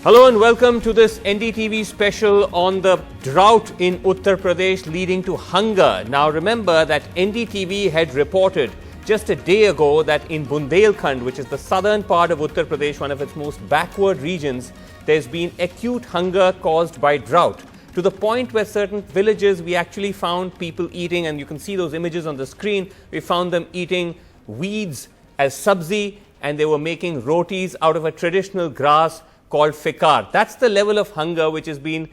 Hello and welcome to this NDTV special on the drought in Uttar Pradesh leading to hunger. Now remember that NDTV had reported just a day ago that in Bundelkhand, which is the southern part of Uttar Pradesh, one of its most backward regions, there's been acute hunger caused by drought. To the point where certain villages we actually found people eating, and you can see those images on the screen, we found them eating weeds as sabzi, and they were making rotis out of a traditional grass called fikar. That's the level of hunger which has been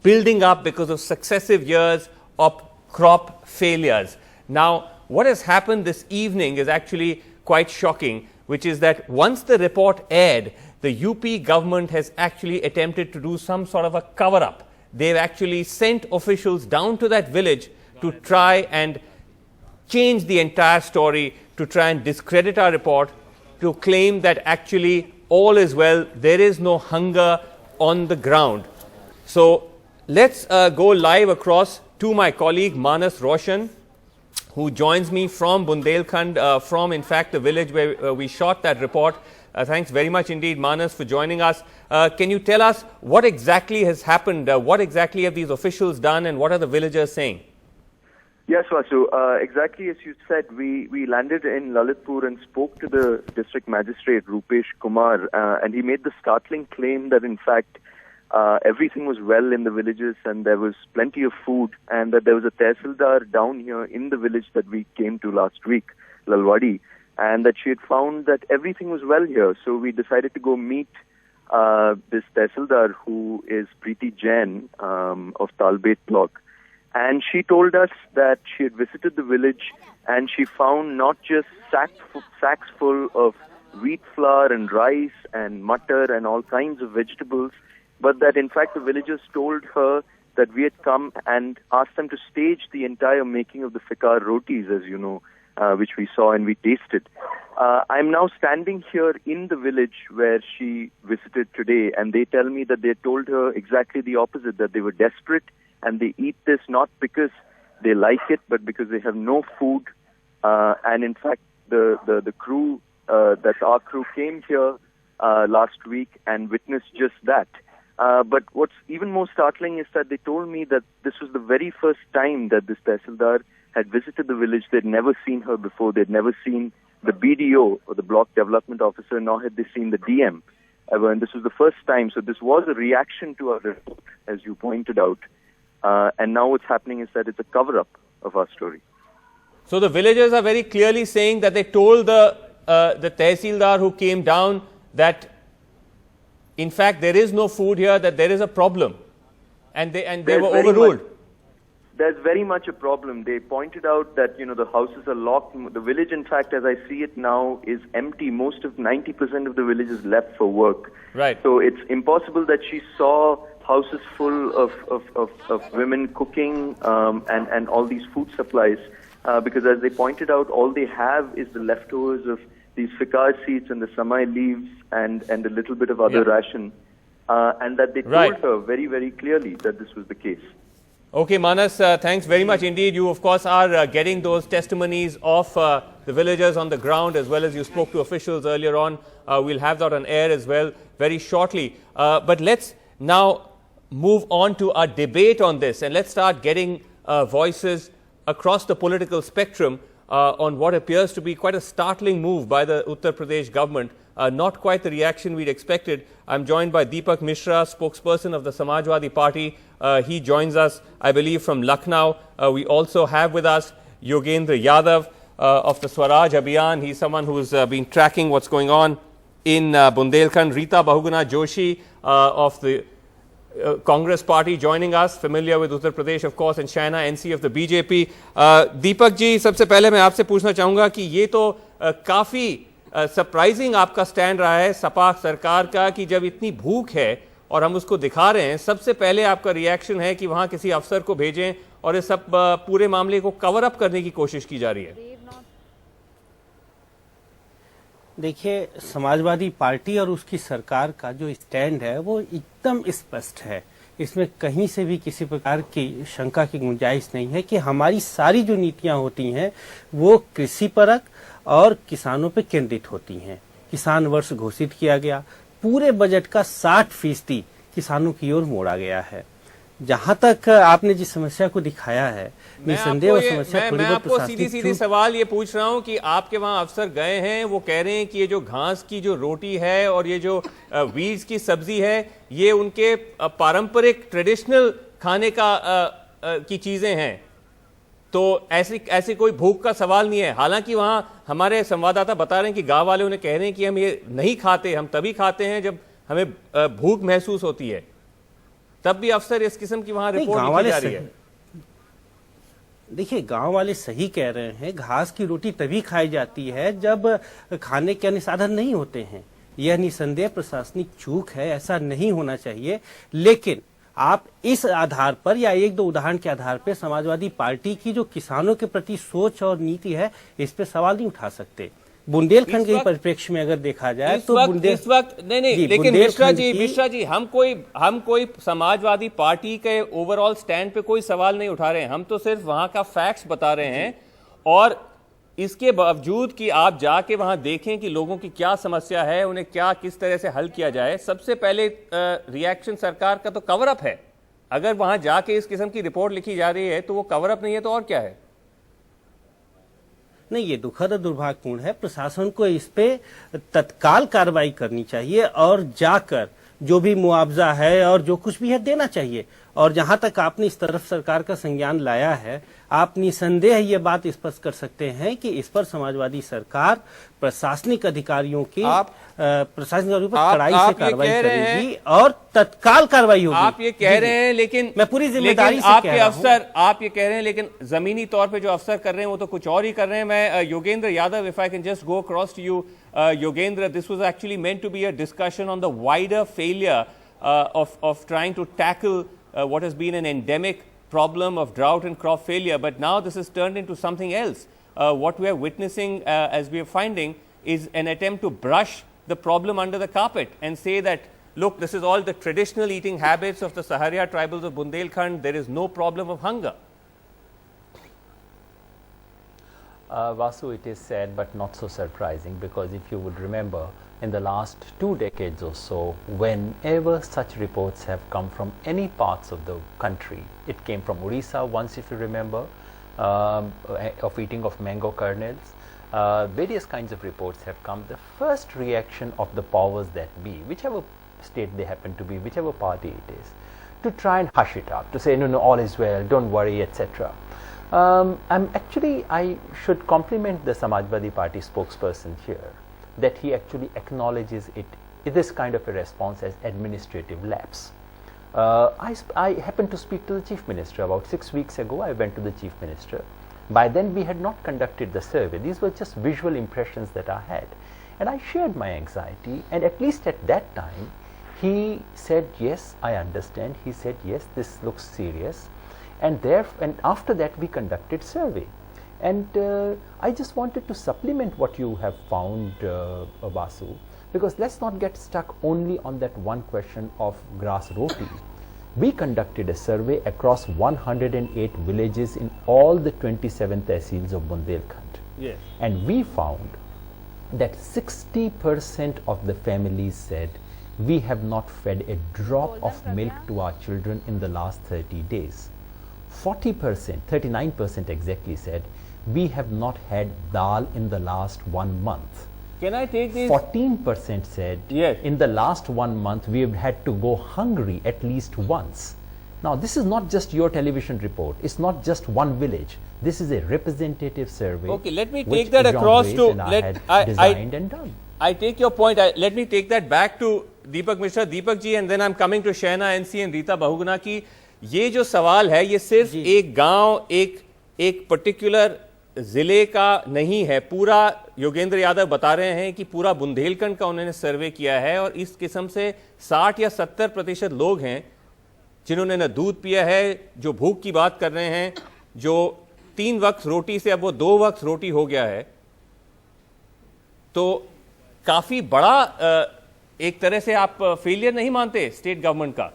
building up because of successive years of crop failures. Now, what has happened this evening is actually quite shocking, which is that once the report aired, the UP government has actually attempted to do some sort of a cover-up. They've actually sent officials down to that village to try and change the entire story, to try and discredit our report, to claim that actually all is well, there is no hunger on the ground. So let's go live across to my colleague Manas Roshan, who joins me from Bundelkhand, from in fact the village where we shot that report. Thanks very much indeed, Manas, for joining us. Can you tell us what exactly has happened? What exactly have these officials done, and what are the villagers saying? Yes, Vasu. Exactly as you said, we landed in Lalitpur and spoke to the district magistrate, Rupesh Kumar, and he made the startling claim that in fact everything was well in the villages and there was plenty of food, and that there was a tehsildar down here in the village that we came to last week, Lalwadi, and that she had found that everything was well here. So we decided to go meet this tehsildar, who is Preeti Jain of Talbet block. And she told us that she had visited the village and she found not just sacks full of wheat flour and rice and mutter and all kinds of vegetables, but that in fact the villagers told her that we had come and asked them to stage the entire making of the fikar rotis, as you know, which we saw and we tasted. I'm now standing here in the village where she visited today, and they tell me that they told her exactly the opposite, that they were desperate and they eat this not because they like it, but because they have no food. And in fact, the crew, that our crew came here last week and witnessed just that. But what's even more startling is that they told me that this was the very first time that this tehsildar had visited the village. They'd never seen her before. They'd never seen the BDO, or the block development officer, nor had they seen the DM ever. And this was the first time. So this was a reaction to our report, as you pointed out. And now what's happening is that it's a cover-up of our story. So the villagers are very clearly saying that they told the tehsildar who came down that in fact there is no food here, that there is a problem, and they were overruled. There's very much a problem. They pointed out that, you know, the houses are locked. The village, in fact, as I see it now, is empty. 90% of the village is left for work. Right. So it's impossible that she saw houses full of women cooking and all these food supplies, because as they pointed out, all they have is the leftovers of these fikar seeds and the samai leaves and a little bit of other ration, and that they told her very, very clearly that this was the case. Okay, Manas, thanks very much indeed. You, of course, are getting those testimonies of the villagers on the ground, as well as you spoke to officials earlier on. We'll have that on air as well very shortly. But let's now move on to our debate on this, and let's start getting voices across the political spectrum on what appears to be quite a startling move by the Uttar Pradesh government. Not quite the reaction we'd expected. I'm joined by Deepak Mishra, spokesperson of the Samajwadi Party. He joins us, I believe, from Lucknow. We also have with us Yogendra Yadav of the Swaraj Abhiyan. He's someone who's been tracking what's going on in Bundelkhand. Rita Bahuguna Joshi of the Congress Party joining us, familiar with Uttar Pradesh, of course, and Shaina NC of the BJP. Deepak ji, सबसे पहले मैं आपसे पूछना चाहूँगा कि ये तो काफ़ी सरप्राइजिंग आपका स्टैंड रहा है सपा सरकार का, कि जब इतनी भूख है और हम उसको दिखा रहे हैं, सबसे पहले आपका रिएक्शन है कि वहाँ किसी अफसर को भेजें और इस सब पूरे मामले को कवर अप करने की कोशिश की जा रही है। देखिए, समाजवादी पार्टी और उसकी सरकार का जो स्टैंड है वो एकदम स्पष्ट है। इसमें कहीं से भी किसी प्रकार की शंका की गुंजाइश नहीं है कि हमारी सारी जो नीतियां होती हैं वो कृषि परक और किसानों पे केंद्रित होती हैं। किसान वर्ष घोषित किया गया, पूरे बजट का 60% किसानों की ओर मोड़ा गया है। जहां तक आपने जिस समस्या को दिखाया है, निसंदेह वो समस्या मैं आपको सीधी सवाल ये पूछ रहा हूं कि आपके वहां अफसर गए हैं, वो कह रहे हैं कि ये जो घास की जो रोटी है और ये जो वीज की सब्जी है, ये उनके पारंपरिक ट्रेडिशनल खाने की चीजें हैं, तो ऐसी कोई भूख का सवाल नहीं है। हालांकि वहां हमारे संवाददाता बता रहे हैं कि गांव वाले उन्हें कह रहे हैं कि हम ये नहीं खाते, हम तभी खाते हैं जब हमें भूख महसूस होती है, तब भी अफसर इस किस्म की वहां रिपोर्ट लिखी जा रही है। देखिए, गांव वाले सही कह रहे हैं, घास की रोटी तभी खाई जाती है जब खाने के अन्य साधन नहीं होते हैं। यह निसंदेह प्रशासनिक चूक है, ऐसा नहीं होना चाहिए। लेकिन आप इस आधार पर या एक दो उदाहरण के आधार पर समाजवादी पार्टी की जो किसानों के प्रति सोच और नीति है, इस पे सवाल नहीं उठा सकते। बुंदेलखंड के परिप्रेक्ष्य में अगर देखा जाए तो इस वक्त नहीं, लेकिन मिश्रा जी हम कोई समाजवादी पार्टी के ओवरऑल स्टैंड पे कोई सवाल नहीं उठा रहे हैं, हम तो सिर्फ वहां का फैक्ट्स बता रहे हैं। और इसके बावजूद कि आप जाके वहां देखें कि लोगों की क्या समस्या है, उन्हें क्या किस तरह से हल किया जाए, सबसे पहले रिएक्शन सरकार का तो कवर अप है। अगर वहां जाके इस किस्म की रिपोर्ट लिखी जा रही है तो वो कवर अप नहीं है तो और क्या है? नहीं, ये दुखद और दुर्भाग्यपूर्ण है। प्रशासन को इस पे तत्काल कार्रवाई करनी चाहिए और जाकर जो भी मुआवजा है और जो कुछ भी है देना चाहिए। और जहां तक आपने इस तरफ सरकार का संज्ञान लाया है, आप निसंदेह ये बात स्पष्ट कर सकते हैं कि इस पर समाजवादी सरकार प्रशासनिक अधिकारियों की प्रशासनिक अधिकारियों पर कड़ाई से कार्रवाई करेगी और तत्काल कार्रवाई होगी। आप ये कह रहे हैं, लेकिन मैं पूरी जिम्मेदारी से आपके अफसर आप ये कह रहे हैं, लेकिन जमीनी तौर पे जो अफसर कर रहे हैं वो तो कुछ और ही कर रहे हैं। मैं Yogendra Yadav, if I can just go across to you Yogendra, this was actually meant to be a discussion on the wider failure of trying to tackle what has been an endemic problem of drought and crop failure, but now this has turned into something else. What we are witnessing, as we are finding, is an attempt to brush the problem under the carpet and say that, look, this is all the traditional eating habits of the Saharia tribals of Bundelkhand, there is no problem of hunger. Vasu, it is sad but not so surprising, because if you would remember, in the last 2 decades or so, whenever such reports have come from any parts of the country, it came from Orissa once, if you remember, of eating of mango kernels, various kinds of reports have come. The first reaction of the powers that be, whichever state they happen to be, whichever party it is, to try and hush it up, to say, no, all is well, don't worry, etc. I should compliment the Samajwadi Party spokesperson here, that he actually acknowledges this kind of a response as administrative lapse. I happened to speak to the Chief Minister about 6 weeks ago. I went to the Chief Minister. By then we had not conducted the survey. These were just visual impressions that I had. And I shared my anxiety, and at least at that time, he said, yes, I understand. He said, yes, this looks serious. And after that we conducted survey. And I just wanted to supplement what you have found, Vasu, because let's not get stuck only on that one question of grass roti. We conducted a survey across 108 villages in all the 27 tehsils of Bundelkhand. Yes. And we found that 60% of the families said, we have not fed a drop of milk to our children in the last 30 days. 40%, 39% exactly said, we have not had dal in the last 1 month. Can I take these? 14% said, yes, in the last 1 month we have had to go hungry at least once. Now this is not just your television report, it's not just one village. This is a representative survey. Okay, let me take that across to designed and done. I take your point. Let me take that back to Deepak Mishra, Deepak ji, and then I'm coming to Shaina NC and Rita Bahuguna की ये जो सवाल है ये सिर्फ एक गांव एक पर्टिकुलर जिले का नहीं है। पूरा योगेंद्र यादव बता रहे हैं कि पूरा बुंदेलखंड का उन्होंने सर्वे किया है और इस किस्म से 60 या 70% लोग हैं जिन्होंने न दूध पिया है, जो भूख की बात कर रहे हैं, जो 3 वक्त रोटी से अब वो 2 वक्त रोटी हो गया है। तो काफी बड़ा एक तरह से आप फेलियर नहीं मानते स्टेट गवर्नमेंट का?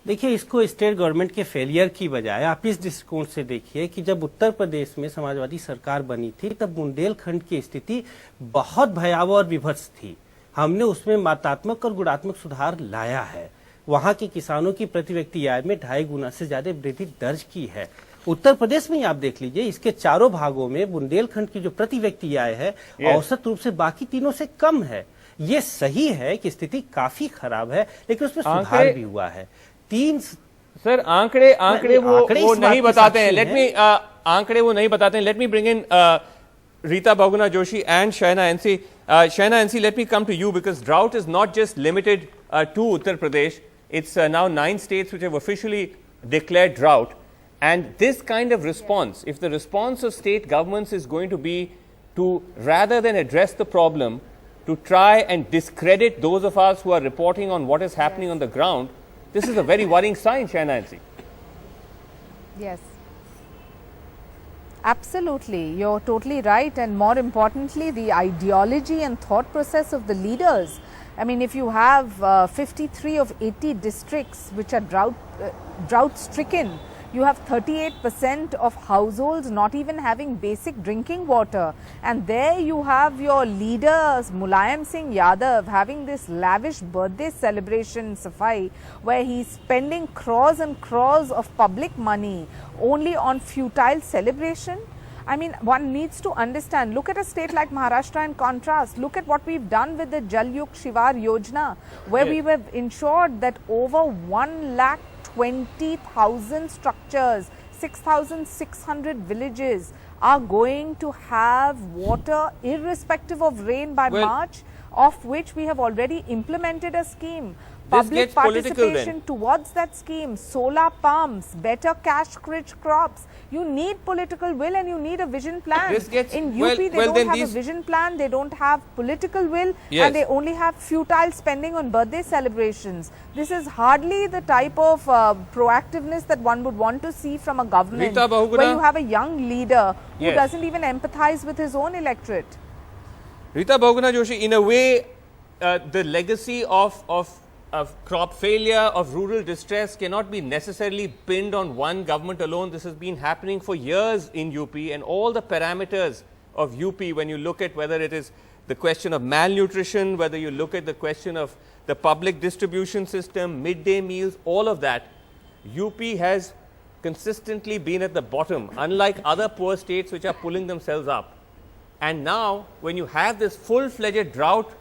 देखिए, इसको स्टेट गवर्नमेंट के फेलियर की बजाय आप इस दृष्टिकोण से देखिए कि जब उत्तर प्रदेश में समाजवादी सरकार बनी थी तब बुंदेलखंड की स्थिति बहुत भयावह और विभत्स थी। हमने उसमें मात्रात्मक और गुणात्मक सुधार लाया है। वहां के किसानों की प्रति व्यक्ति आय में 2.5 गुना से ज्यादा वृद्धि दर्ज की है। उत्तर प्रदेश में ही आप देख लीजिए, इसके चारों भागों में बुंदेलखंड की जो प्रति व्यक्ति आय है औसत रूप से बाकी तीनों से कम है। ये सही है कि स्थिति काफी खराब है, लेकिन उसमें सुधार भी हुआ है। सर आंकड़े वो नहीं बताते हैं। लेट मी आंकड़े वो नहीं बताते हैं। Let me bring in Rita Bahuguna Joshi and Shaina NC. Shaina NC, let me come to you, because drought is not just limited to Uttar Pradesh. It's now 9 states which have officially declared drought. And this kind of response, if the response of state governments is going to be to, rather than address the problem, to try and discredit those of us who are reporting on what is happening on the ground, this is a very worrying sign, Shaina NC. Yes. Absolutely, you're totally right, and more importantly, the ideology and thought process of the leaders. I mean, if you have 53 of 80 districts which are drought stricken, you have 38% of households not even having basic drinking water, and there you have your leaders Mulayam Singh Yadav having this lavish birthday celebration Safai, where he's spending crores and crores of public money only on futile celebration. I mean, one needs to understand. Look at a state like Maharashtra in contrast. Look at what we've done with the Jal Yukt Shivar Yojana, where we have ensured that over 1,20,000 structures, 6,600 villages are going to have water irrespective of rain by March, of which we have already implemented a scheme. Public participation towards that scheme, solar pumps, better cash-rich crops. You need political will and you need a vision plan. In UP, they don't have a vision plan, they don't have political will, and they only have futile spending on birthday celebrations. This is hardly the type of proactiveness that one would want to see from a government, where you have a young leader who doesn't even empathize with his own electorate. Rita Bahuguna Joshi, in a way, the legacy of crop failure, of rural distress cannot be necessarily pinned on one government alone. This has been happening for years in UP, and all the parameters of UP, when you look at whether it is the question of malnutrition, whether you look at the question of the public distribution system, midday meals, all of that, UP has consistently been at the bottom, unlike other poor states which are pulling themselves up. And now, when you have this full-fledged drought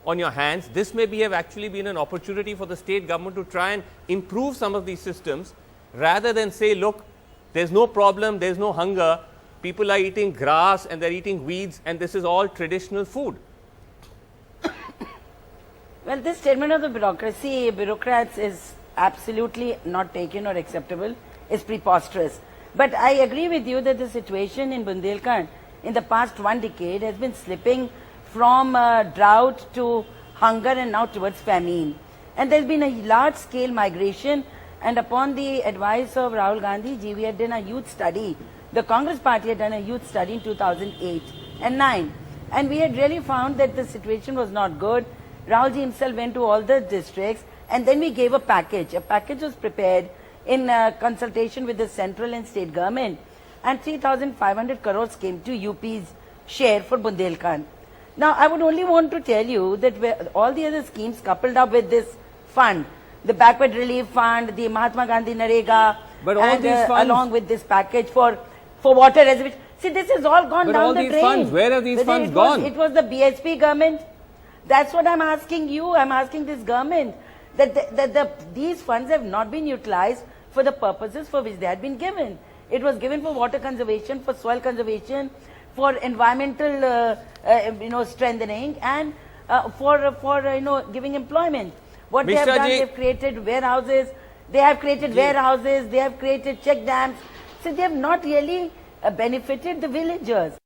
on your hands, this may have actually been an opportunity for the state government to try and improve some of these systems, rather than say, look, there's no problem, there's no hunger, people are eating grass and they're eating weeds, and this is all traditional food. Well, this statement of the bureaucrats is absolutely not taken or acceptable. It's preposterous. But I agree with you that the situation in Bundelkhand in the past 1 decade has been slipping from drought to hunger and now towards famine. And there's been a large-scale migration, and upon the advice of Rahul Gandhi ji, we had done a huge study. The Congress party had done a huge study in 2008 and 9. And we had really found that the situation was not good. Rahul ji himself went to all the districts, and then we gave a package. A package was prepared in consultation with the central and state government, and 3,500 crores came to UP's share for Bundelkhand. Now, I would only want to tell you that all the other schemes coupled up with this fund, the Backward Relief Fund, the Mahatma Gandhi Narega, but all these funds, along with this package for water reservation. See, this has all gone down the drain. But all these funds, where have these funds gone? It was the BHP government. That's what I'm asking you. I'm asking this government that these funds have not been utilized for the purposes for which they had been given. It was given for water conservation, for soil conservation, for environmental strengthening, and for giving employment. What Mr. they have done, Ji, they have created warehouses. They have created warehouses. They have created check dams. So they have not really benefited the villagers.